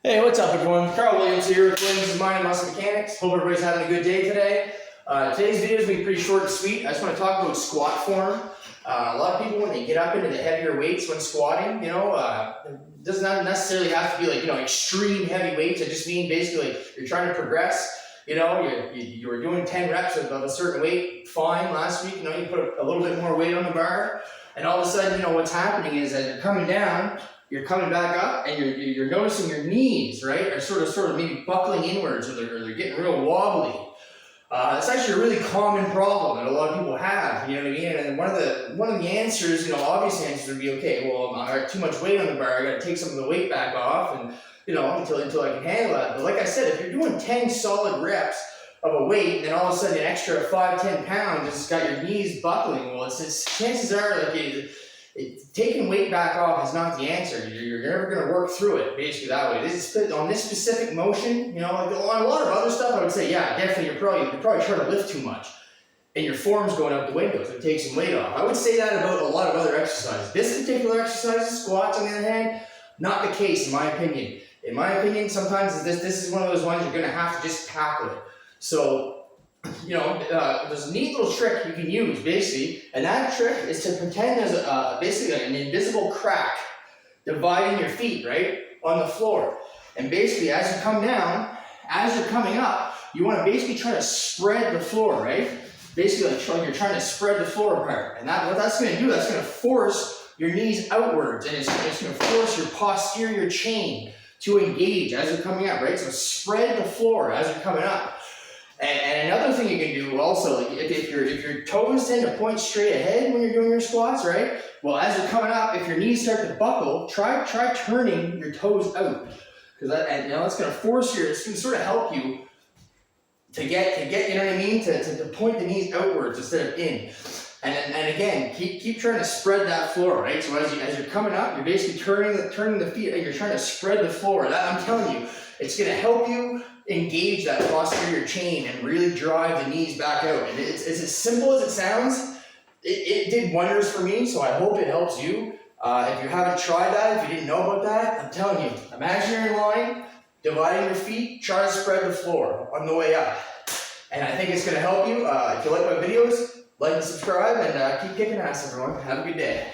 Hey, what's up everyone? Carl Williams here with Williams Mind and Muscle Mechanics. Hope everybody's having a good day today. Today's video is going to be pretty short and sweet. I just want to talk about squat form. A lot of people, when they get up into the heavier weights when squatting, it does not necessarily have to be like, extreme heavy weights. I just mean basically like you're trying to progress. You were doing 10 reps of a certain weight, fine, last week. You put a little bit more weight on the bar, and all of a sudden, what's happening is as you're coming down, you're coming back up, and you're noticing your knees, right, are sort of maybe buckling inwards, or they're getting real wobbly. It's actually a really common problem that a lot of people have. You know what I mean? And one of the answers, obvious answers would be, okay, well, I got too much weight on the bar. I got to take some of the weight back off, and until I can handle that. But like I said, if you're doing 10 solid reps of a weight, and then all of a sudden an extra 5-10 pounds has got your knees buckling, well, it's chances are taking weight back off is not the answer. You're never going to work through it, basically, that way. On this specific motion, like on a lot of other stuff, I would say, yeah, definitely, you're probably trying to lift too much, and your form's going out the window, so take some weight off. I would say that about a lot of other exercises. This particular exercise, squats, on the other hand, not the case, in my opinion. In my opinion, sometimes this is one of those ones you're going to have to just tackle it. So, there's a neat little trick you can use, basically, and that trick is to pretend there's basically an invisible crack dividing your feet, right, on the floor. And basically, as you come down, as you're coming up, you want to basically try to spread the floor, right? Basically, you're trying to spread the floor apart. And what that's going to do, that's going to force your knees outwards, and it's going to force your posterior chain to engage as you're coming up, right? So spread the floor as you're coming up. And another thing you can do also, if your toes tend to point straight ahead when you're doing your squats, right? Well, as you're coming up, if your knees start to buckle, try turning your toes out, because that's going to force it's going to sort of help you to get to point the knees outwards instead of in. And again, keep trying to spread that floor, right? So as you're coming up, you're basically turning the feet, and you're trying to spread the floor. I'm telling you, it's going to help you engage that posterior chain and really drive the knees back out. And it's as simple as it sounds. It did wonders for me, so I hope it helps you. If you haven't tried that, if you didn't know about that, I'm telling you, imagine you're in line, dividing your feet, try to spread the floor on the way up. And I think it's going to help you. If you like my videos, like and subscribe, and keep kicking ass, everyone. Have a good day.